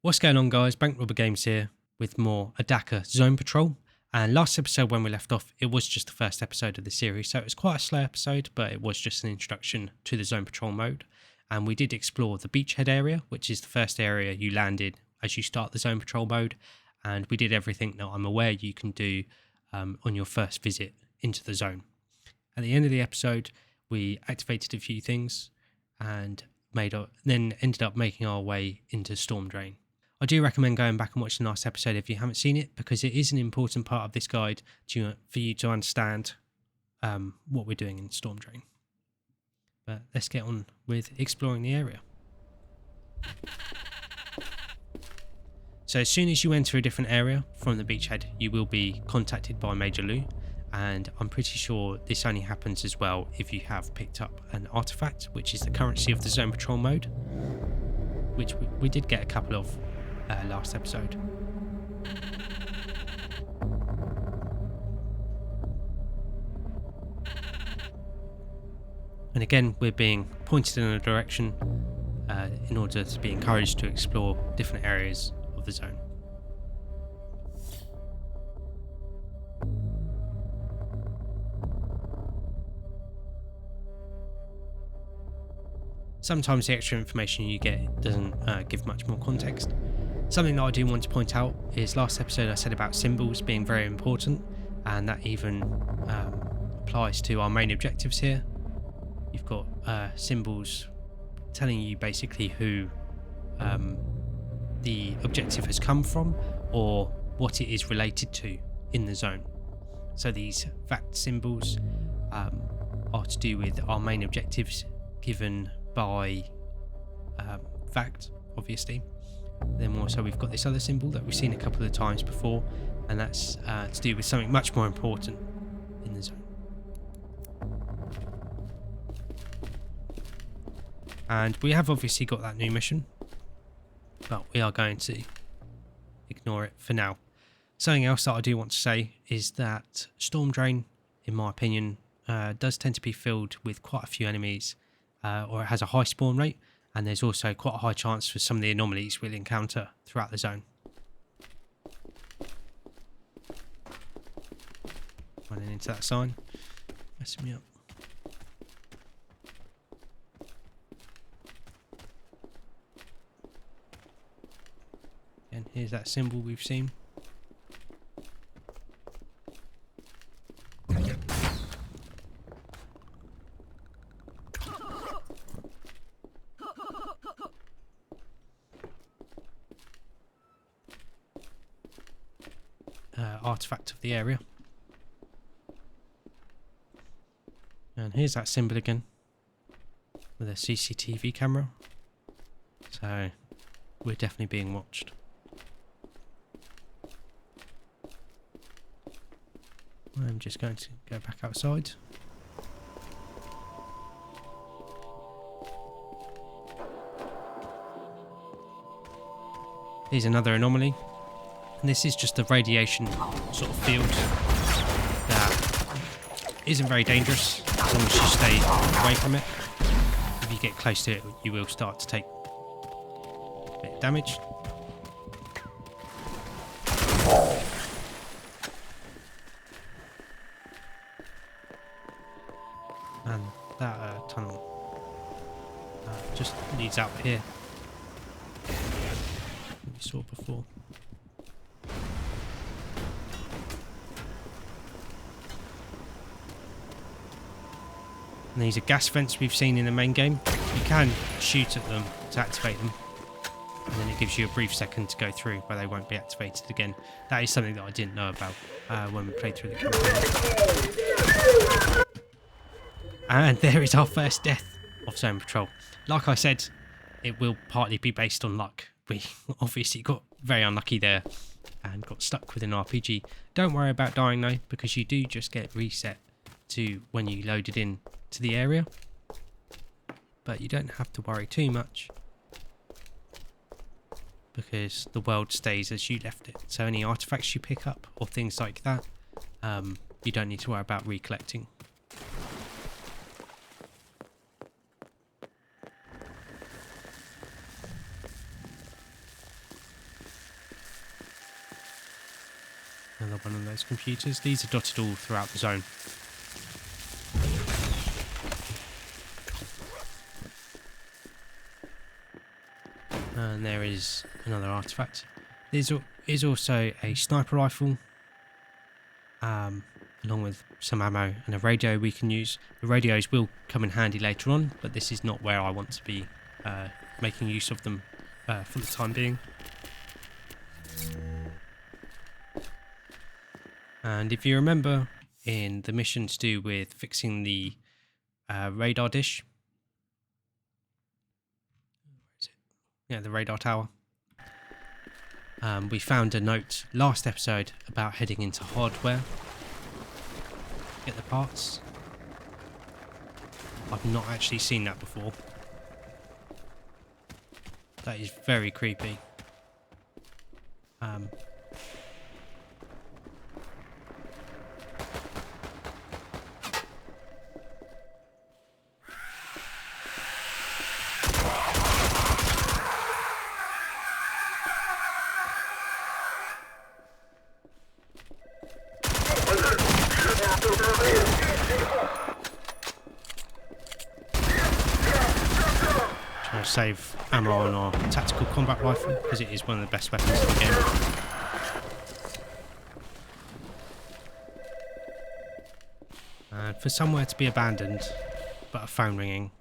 What's going on, guys? Bank Robber Games here with more ADACA Zone Patrol. And last episode, when we left off, it was just the first episode of the series, so it was quite a slow episode, but it was just an introduction to the Zone Patrol mode. And we did explore the beachhead area, which is the first area you landed as you start the Zone Patrol mode. And we did everything that I'm aware you can do on your first visit into the zone. At the end of the episode, we activated a few things and then ended up making our way into Storm Drain. I do recommend going back and watching the last episode if you haven't seen it, because it is an important part of this guide for you to understand what we're doing in Storm Drain. But let's get on with exploring the area. So as soon as you enter a different area from the beachhead, you will be contacted by Major Lou, and I'm pretty sure this only happens as well if you have picked up an artifact, which is the currency of the Zone Patrol mode, which we did get a couple of last episode. And again, we're being pointed in a direction in order to be encouraged to explore different areas of the zone. Sometimes the extra information you get doesn't give much more context. Something that I do want to point out is last episode I said about symbols being very important, and that even applies to our main objectives here. You've got symbols telling you basically who the objective has come from or what it is related to in the zone. So these fact symbols are to do with our main objectives given by fact, obviously. Then also we've got this other symbol that we've seen a couple of times before, and that's to do with something much more important in the zone. And we have obviously got that new mission, but we are going to ignore it for now. Something else that I do want to say is that Storm Drain, in my opinion, does tend to be filled with quite a few enemies, or it has a high spawn rate, and there's also quite a high chance for some of the anomalies we'll encounter throughout the zone. Running into that sign, messing me up. And here's that symbol we've seen. Artifact of the area. And here's that symbol again with a CCTV camera. So we're definitely being watched. I'm just going to go back outside. Here's another anomaly. And this is just a radiation sort of field that isn't very dangerous as long as you stay away from it. If you get close to it, you will start to take a bit of damage. And that tunnel just leads out here, we saw before. And these are gas vents we've seen in the main game. You can shoot at them to activate them, and then it gives you a brief second to go through where they won't be activated again. That is something that I didn't know about when we played through the campaign. And there is our first death of Zone Patrol. Like I said, it will partly be based on luck. We obviously got very unlucky there and got stuck with an RPG. Don't worry about dying though, because you do just get reset to when you loaded in to the area, but you don't have to worry too much because the world stays as you left it. So any artifacts you pick up or things like that, you don't need to worry about recollecting. Another one of those computers. These are dotted all throughout the zone. And there is another artifact. There is also a sniper rifle, along with some ammo and a radio we can use. The radios will come in handy later on, but this is not where I want to be making use of them for the time being. And if you remember in the mission to do with fixing the radar dish, yeah, the radar tower, we found a note last episode about heading into hardware, get the parts. I've not actually seen that before. That is very creepy. Trying to save ammo on our tactical combat rifle because it is one of the best weapons in the game. And for somewhere to be abandoned but a phone ringing,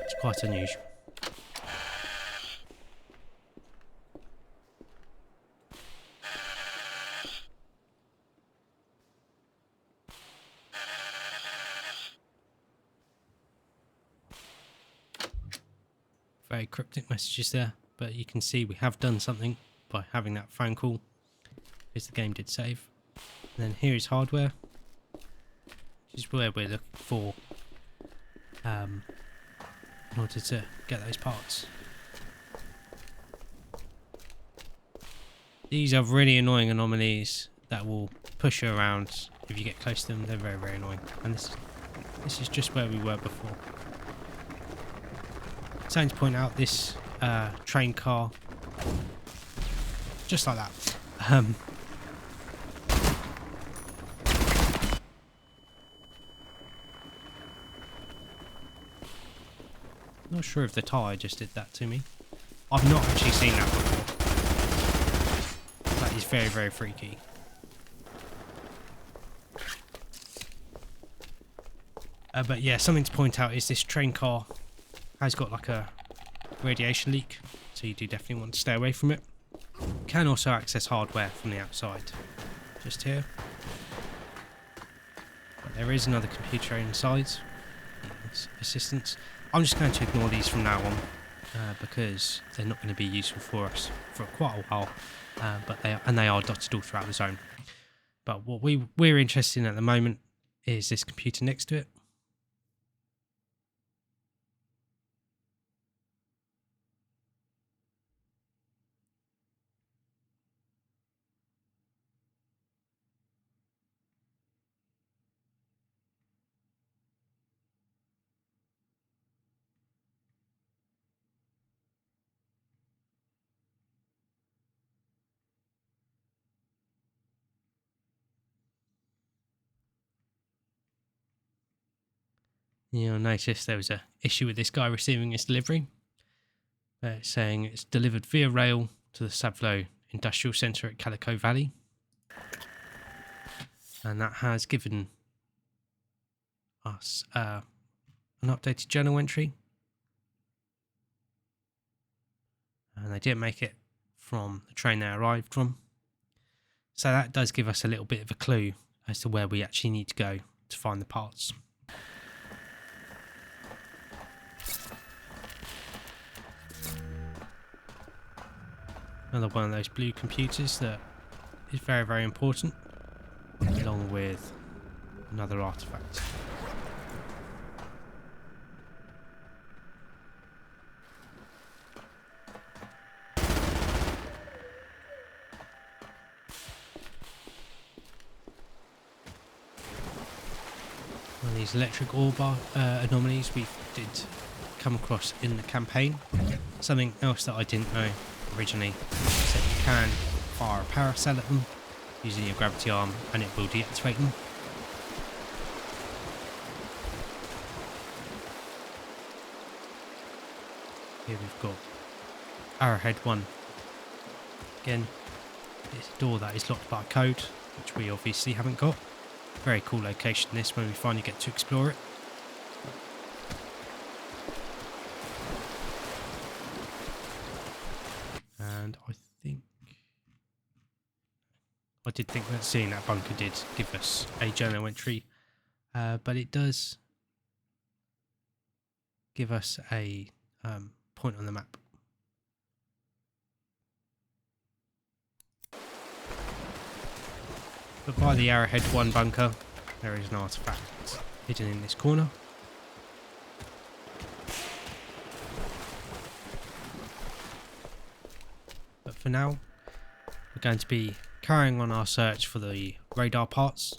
it's quite unusual. Very cryptic messages there, but you can see we have done something by having that phone call, because the game did save. And then here is hardware, which is where we're looking for in order to get those parts. These are really annoying anomalies that will push you around if you get close to them. They're very, very annoying. And this is just where we were before. Something to point out, this train car, just like that. Not sure if the tyre just did that to me. I've not actually seen that before. That is very, very freaky. But yeah, something to point out is this train car has got like a radiation leak, so you do definitely want to stay away from it. You can also access hardware from the outside, just here. But there is another computer inside, assistance. I'm just going to ignore these from now on because they're not going to be useful for us for quite a while. But they are dotted all throughout the zone. But what we're interested in at the moment is this computer next to it. You'll notice there was an issue with this guy receiving his delivery. It's saying it's delivered via rail to the Savlo Industrial Centre at Calico Valley. And that has given us an updated journal entry. And they didn't make it from the train they arrived from. So that does give us a little bit of a clue as to where we actually need to go to find the parts. Another one of those blue computers that is very, very important, along with another artifact. One of these electric ore bar anomalies we did come across in the campaign. Something else that I didn't know originally is that you can fire a power cell at them using your gravity arm, and it will deactivate them. Here we've got Arrowhead 1. Again, it's a door that is locked by a code, which we obviously haven't got. Very cool location this, when we finally get to explore it. And I did think that seeing that bunker did give us a journal entry, but it does give us a point on the map. But by the Arrowhead 1 bunker, there is an artifact hidden in this corner. But for now, we're going to be carrying on our search for the radar parts.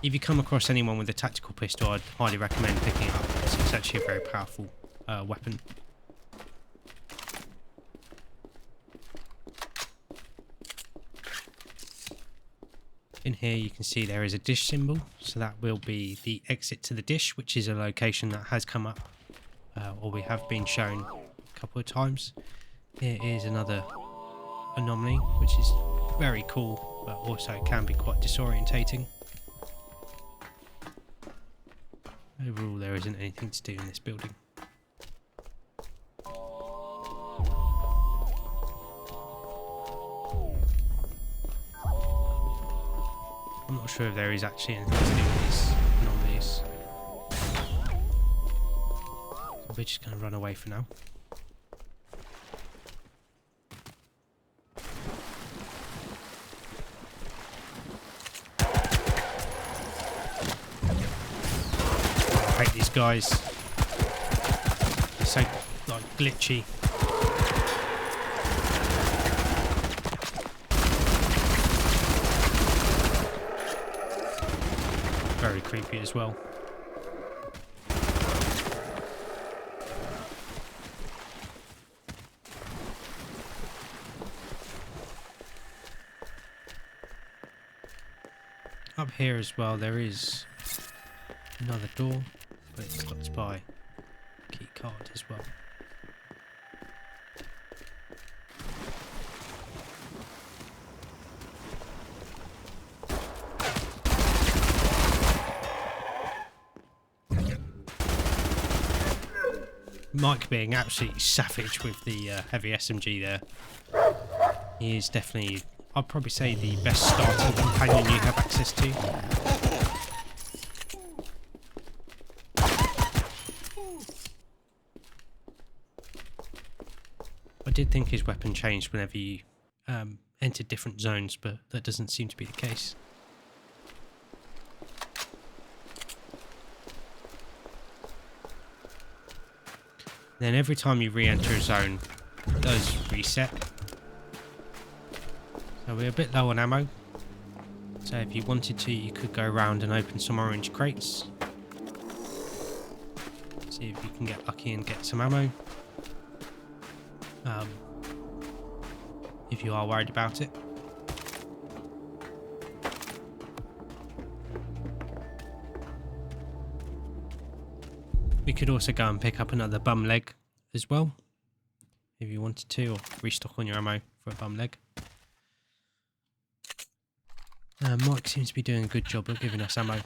If you come across anyone with a tactical pistol, I'd highly recommend picking it up, because it's actually a very powerful weapon. In here you can see there is a dish symbol, so that will be the exit to the dish, which is a location that has come up, or we have been shown a couple of times. Here is another anomaly, which is very cool, but also can be quite disorientating. Overall, there isn't anything to do in this building. I'm not sure if there is actually anything to do with these anomalies. So we're just going to run away for now. I hate these guys. They're so like glitchy. Very creepy as well. Up here as well there is another door, but it's locked by a key card as well. Mike being absolutely savage with the heavy SMG there. He is definitely, I'd probably say, the best starting companion you have access to. I did think his weapon changed whenever you entered different zones, but that doesn't seem to be the case. Then every time you re-enter a zone, it does reset. So we're a bit low on ammo. So if you wanted to, you could go around and open some orange crates. See if you can get lucky and get some ammo. If you are worried about it. We could also go and pick up another bum leg as well, if you wanted to, or restock on your ammo for a bum leg. Mike seems to be doing a good job of giving us ammo.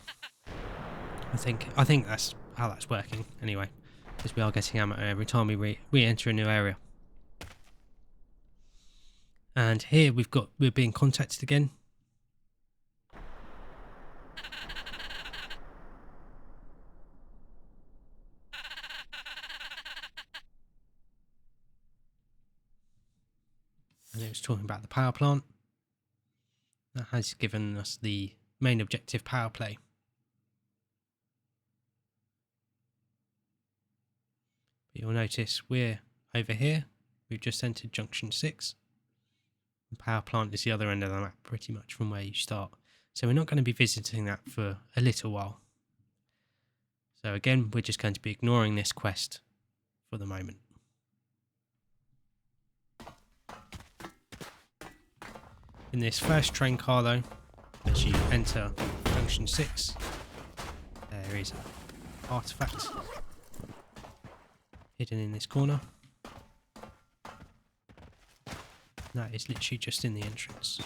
I think that's how that's working anyway, because we are getting ammo every time we re-enter a new area. And here we're being contacted again. And it was talking about the power plant. That has given us the main objective, power play. But you'll notice we're over here. We've just entered Junction 6. The power plant is the other end of the map, pretty much from where you start. So we're not going to be visiting that for a little while. So again, we're just going to be ignoring this quest for the moment. In this first train car though, as you enter Junction 6, there is an artifact hidden in this corner. That is literally just in the entrance.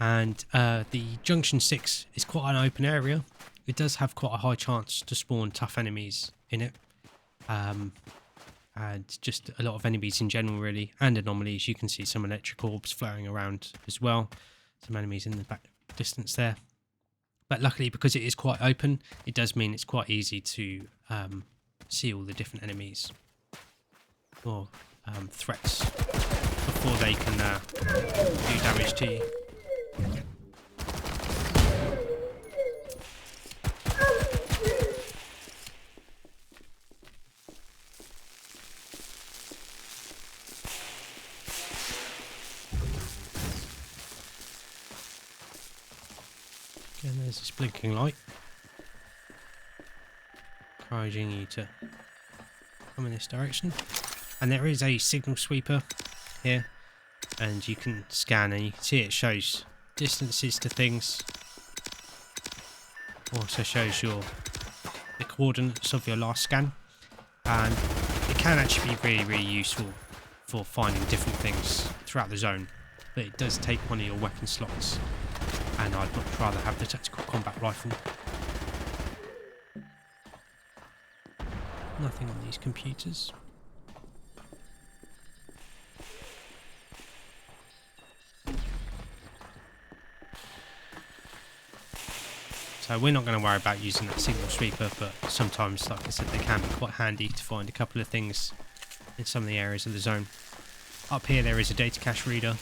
And the Junction 6 is quite an open area. It does have quite a high chance to spawn tough enemies in it. And just a lot of enemies in general really, and anomalies. You can see some electric orbs flaring around as well. Some enemies in the back distance there. But luckily, because it is quite open, it does mean it's quite easy to see all the different enemies or threats before they can do damage to you. And there's this blinking light encouraging you to come in this direction. And there is a signal sweeper here, and you can scan and you can see it shows distances to things. Also shows the coordinates of your last scan, and it can actually be really useful for finding different things throughout the zone. But it does take one of your weapon slots, and I'd much rather have the tactical combat rifle. Nothing on these computers. So we're not going to worry about using that signal sweeper, but sometimes, like I said, they can be quite handy to find a couple of things in some of the areas of the zone. Up here there is a data cache reader,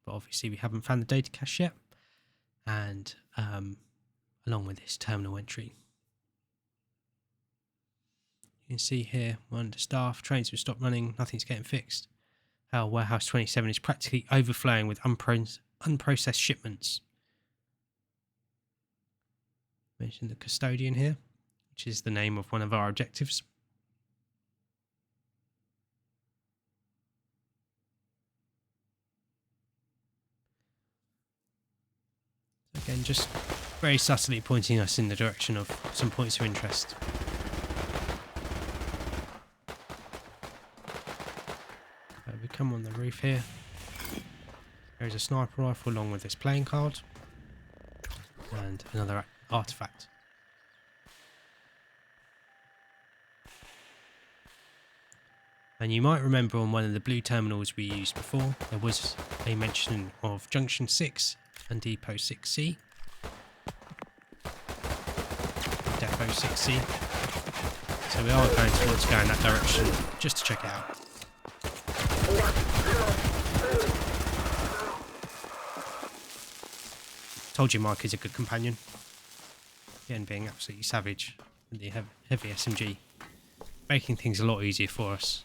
but obviously we haven't found the data cache yet. And along with this terminal entry. You can see here, we're understaffed, trains have stopped running, nothing's getting fixed. Our warehouse 27 is practically overflowing with unprocessed shipments. Mention the custodian here, which is the name of one of our objectives. Again, just very subtly pointing us in the direction of some points of interest. We come on the roof here. There is a sniper rifle along with this playing card and another artifact. And you might remember on one of the blue terminals we used before, there was a mention of Junction 6 and Depot 6C. Depot 6C. So we are going to want to go in that direction just to check it out. Told you Mike is a good companion. Again, being absolutely savage with the heavy SMG, making things a lot easier for us.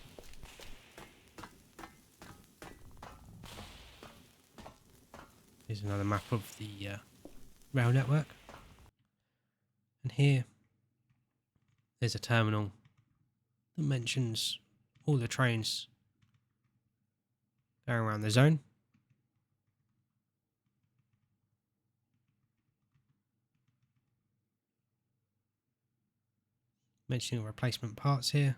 Here's another map of the rail network. And here, there's a terminal that mentions all the trains going around the zone. Mentioning replacement parts here.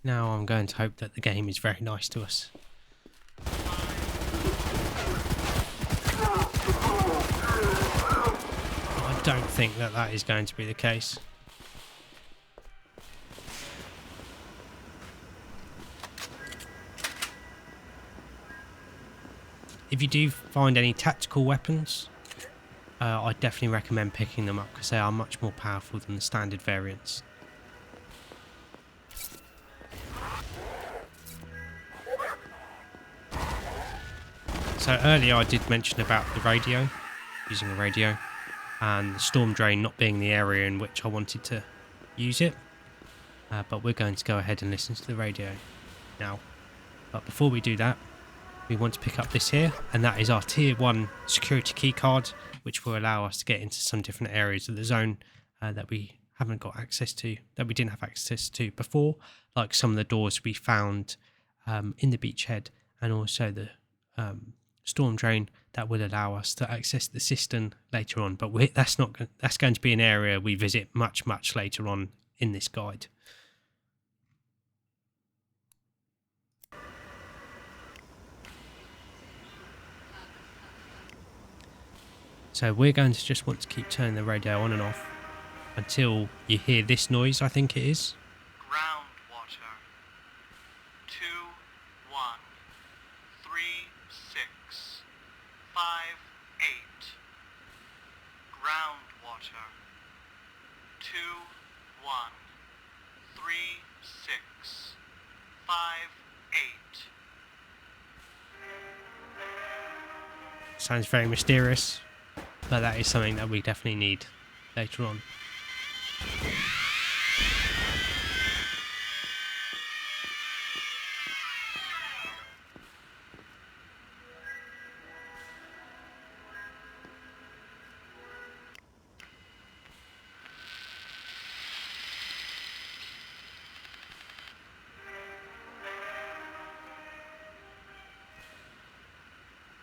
Now I'm going to hope that the game is very nice to us. I don't think that that is going to be the case. If you do find any tactical weapons, I definitely recommend picking them up because they are much more powerful than the standard variants. So earlier I did mention about the radio, using a radio, and the storm drain not being the area in which I wanted to use it. But we're going to go ahead and listen to the radio now. But before we do that, we want to pick up this here, and that is our tier 1 security key card, which will allow us to get into some different areas of the zone that we haven't got access to, that we didn't have access to before, like some of the doors we found in the beachhead, and also the storm drain that will allow us to access the cistern later on. But that's going to be an area we visit much later on in this guide. So we're going to just want to keep turning the radio on and off until you hear this noise, I think it is. Groundwater 2136558. Groundwater 2136558. Sounds very mysterious, but that is something that we definitely need later on.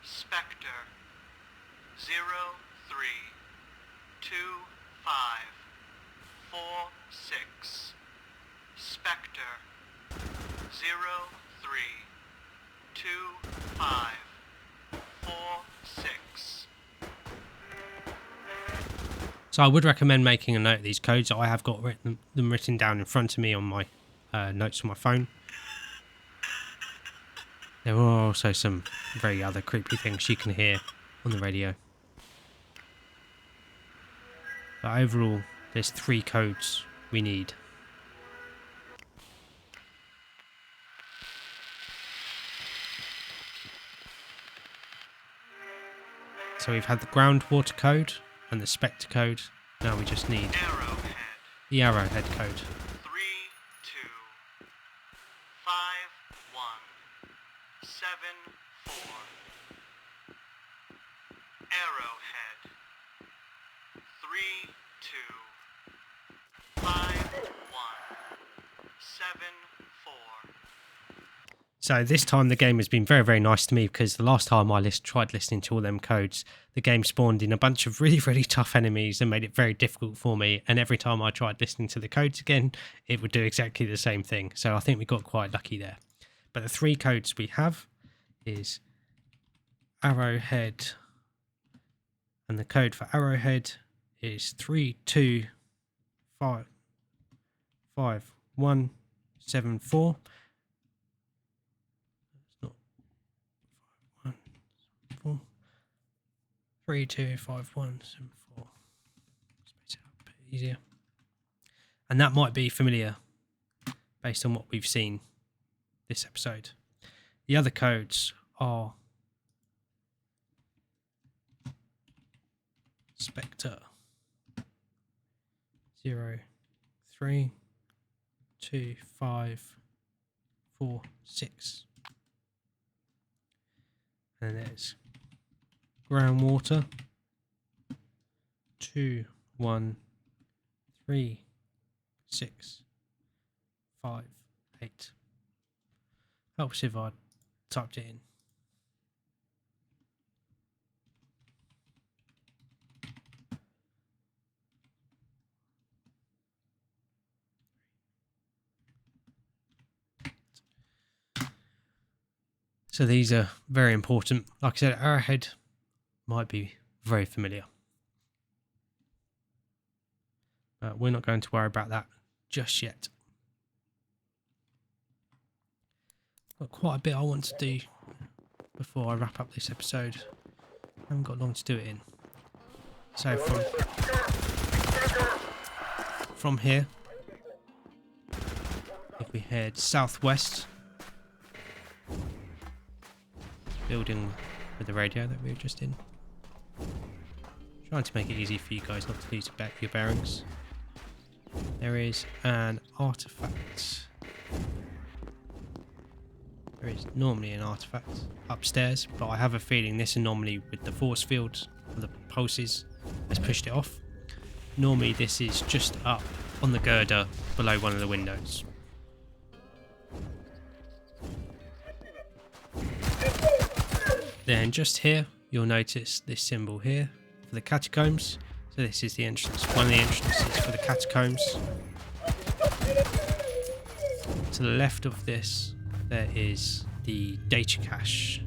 Spectre 032546. Spectre 032546. So I would recommend making a note of these codes. I have got them written down in front of me on my notes on my phone. There are also some very other creepy things you can hear on the radio. But overall, there's 3 codes we need. So we've had the groundwater code and the Spectre code. Now we just need the arrowhead code. 325174. Arrowhead 325174. So this time the game has been very nice to me, because the last time I tried listening to all them codes, the game spawned in a bunch of really tough enemies and made it very difficult for me, and every time I tried listening to the codes again, it would do exactly the same thing. So I think we got quite lucky there. But the 3 codes we have is arrowhead, and the code for arrowhead is 325174. 325174. Space it up a bit easier. And that might be familiar based on what we've seen this episode. The other codes are Spectre 032546. And there's groundwater 2136558. Helps if I typed it in. So these are very important. Like I said, arrowhead might be very familiar. But we're not going to worry about that just yet. Got quite a bit I want to do before I wrap up this episode. I haven't got long to do it in. So from here, if we head southwest, building with the radio that we were just in. Trying to make it easy for you guys not to lose your bearings. There is an artifact. There is normally an artifact upstairs, but I have a feeling this anomaly with the force field and the pulses has pushed it off. Normally this is just up on the girder below one of the windows. Then just here you'll notice this symbol here for the catacombs. So this is the entrance, one of the entrances for the catacombs. To the left of this there is the data cache.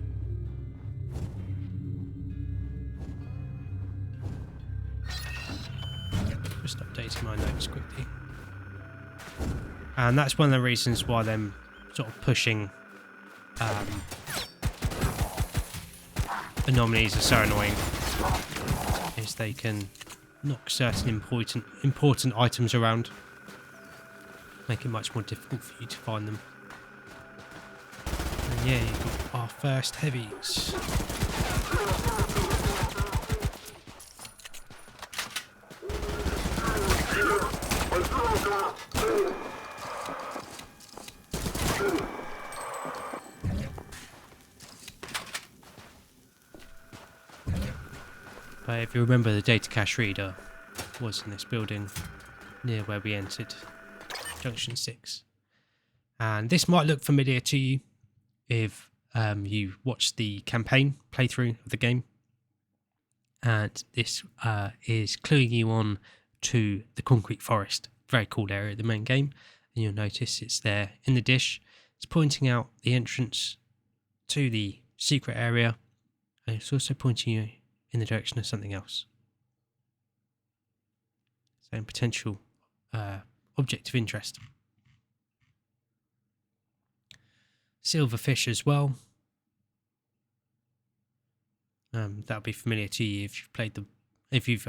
Just updating my notes quickly. And that's one of the reasons why them sort of pushing anomalies are so annoying, is they can knock certain important items around, make it much more difficult for you to find them. And yeah, you've got our first heavies. But if you remember, the data cache reader was in this building near where we entered Junction 6. And this might look familiar to you if you watched the campaign playthrough of the game. And this is cluing you on to the concrete forest. Very cool area of the main game. And you'll notice it's there in the dish. It's pointing out the entrance to the secret area. And it's also pointing you in the direction of something else. So potential object of interest. Silverfish as well. That'll be familiar to you if you've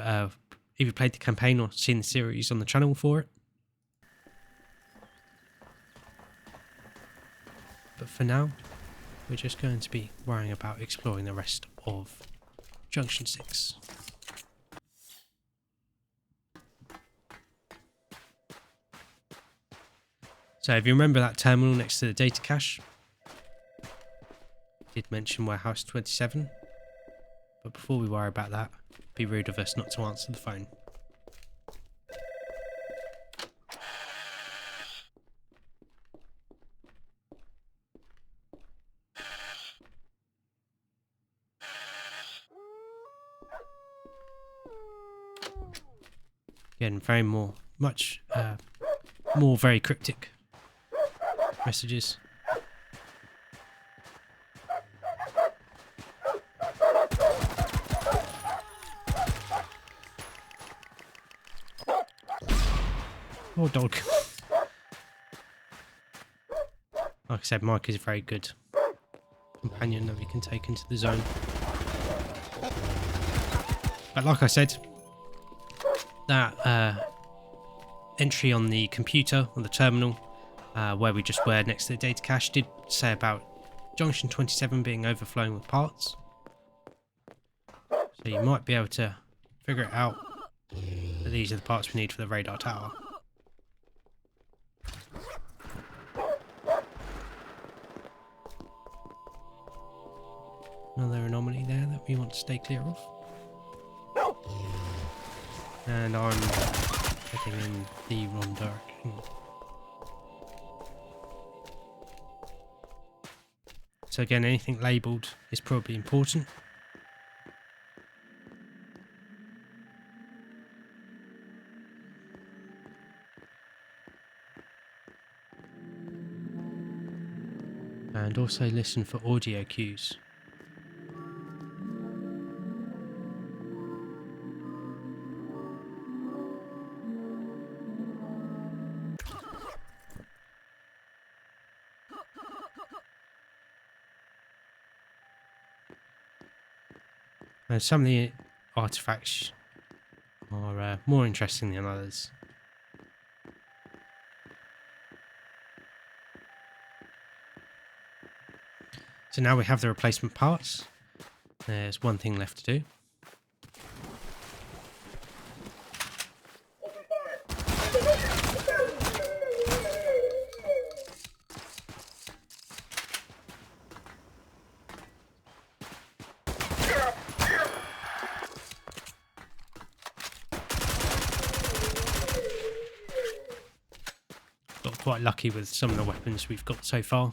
played the campaign or seen the series on the channel for it. But for now, we're just going to be worrying about exploring the rest of Junction 6. So if you remember that terminal next to the data cache, I did mention warehouse 27, but before we worry about that, it'd be rude of us not to answer the phone. Again, more very cryptic messages. Poor dog. Like I said, Mike is a very good companion that we can take into the zone. But like I said, that entry on the computer, on the terminal, where we just were next to the data cache, did say about Junction 27 being overflowing with parts. So you might be able to figure it out that these are the parts we need for the radar tower. Another anomaly there that we want to stay clear of. And I'm heading in the wrong direction. So again, anything labelled is probably important. And also listen for audio cues. And some of the artifacts are more interesting than others. So now we have the replacement parts. There's one thing left to do. Got quite lucky with some of the weapons we've got so far.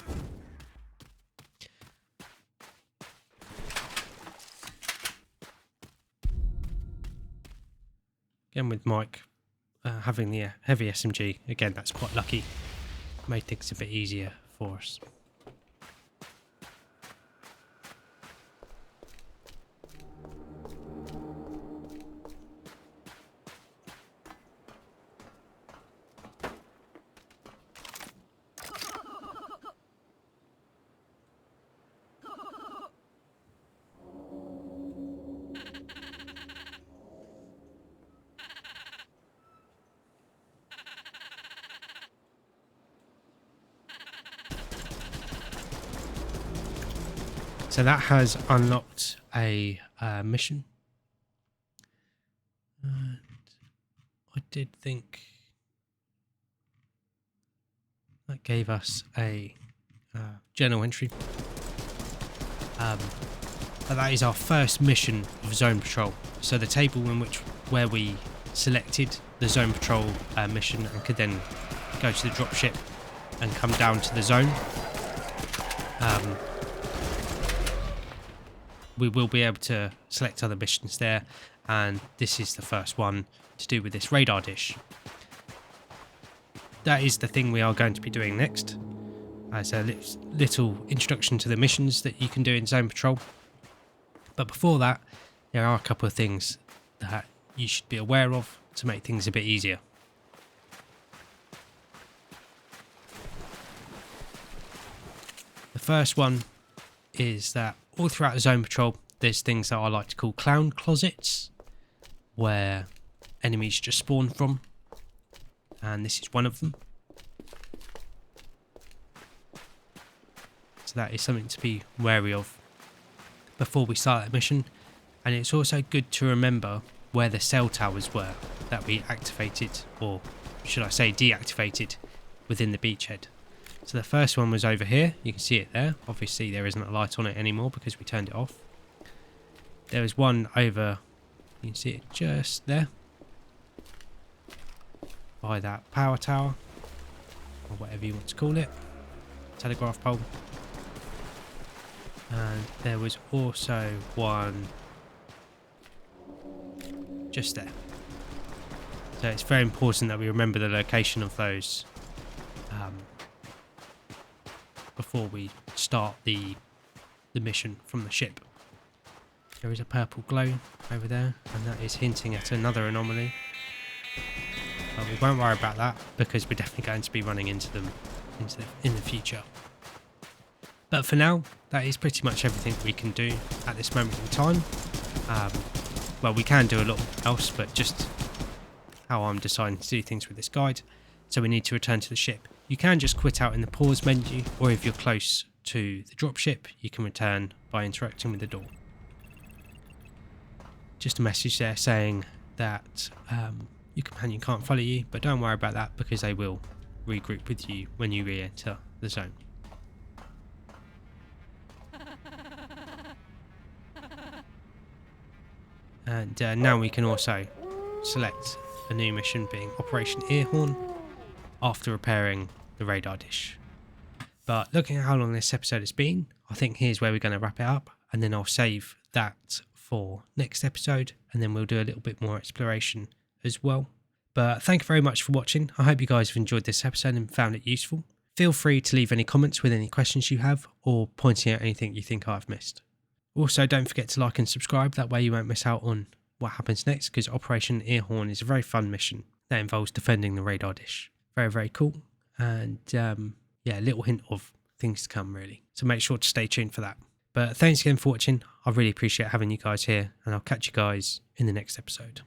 Again with Mike having the heavy SMG, again that's quite lucky. Made things a bit easier for us. So that has unlocked a mission. And I did think that gave us a journal entry. But that is our first mission of Zone Patrol. So the table where we selected the Zone Patrol mission and could then go to the dropship and come down to the zone. We will be able to select other missions there, and this is the first one to do with this radar dish. That is the thing we are going to be doing next, as a little introduction to the missions that you can do in Zone Patrol. But before that, there are a couple of things that you should be aware of to make things a bit easier. The first one is that all throughout the Zone Patrol there's things that I like to call clown closets, where enemies just spawn from, and this is one of them. So that is something to be wary of before we start that mission. And it's also good to remember where the cell towers were that we activated, or should I say deactivated, within the beachhead. So the first one was over here. You can see it there. Obviously there isn't a light on it anymore because we turned it off. There was one over, you can see it just there, by that power tower, or whatever you want to call it, telegraph pole. And there was also one just there. So it's very important that we remember the location of those before we start the mission from the ship. There is a purple glow over there, and that is hinting at another anomaly. But we won't worry about that because we're definitely going to be running into them in the future. But for now, that is pretty much everything we can do at this moment in time. Well, we can do a lot else, but just how I'm deciding to do things with this guide. So we need to return to the ship. You can just quit out in the pause menu, or if you're close to the dropship, you can return by interacting with the door. Just a message there saying that your companion can't follow you, but don't worry about that because they will regroup with you when you re-enter the zone. And now we can also select a new mission, being Operation Earhorn, after repairing the radar dish. But looking at how long this episode has been, I think here's where we're going to wrap it up, and then I'll save that for next episode, and then we'll do a little bit more exploration as well. But thank you very much for watching. I hope you guys have enjoyed this episode and found it useful. Feel free to leave any comments with any questions you have, or pointing out anything you think I've missed. Also, don't forget to like and subscribe, that way you won't miss out on what happens next, because Operation Earhorn is a very fun mission that involves defending the radar dish. Very, very cool, and yeah, a little hint of things to come really. So make sure to stay tuned for that. But thanks again for watching. I really appreciate having you guys here, and I'll catch you guys in the next episode.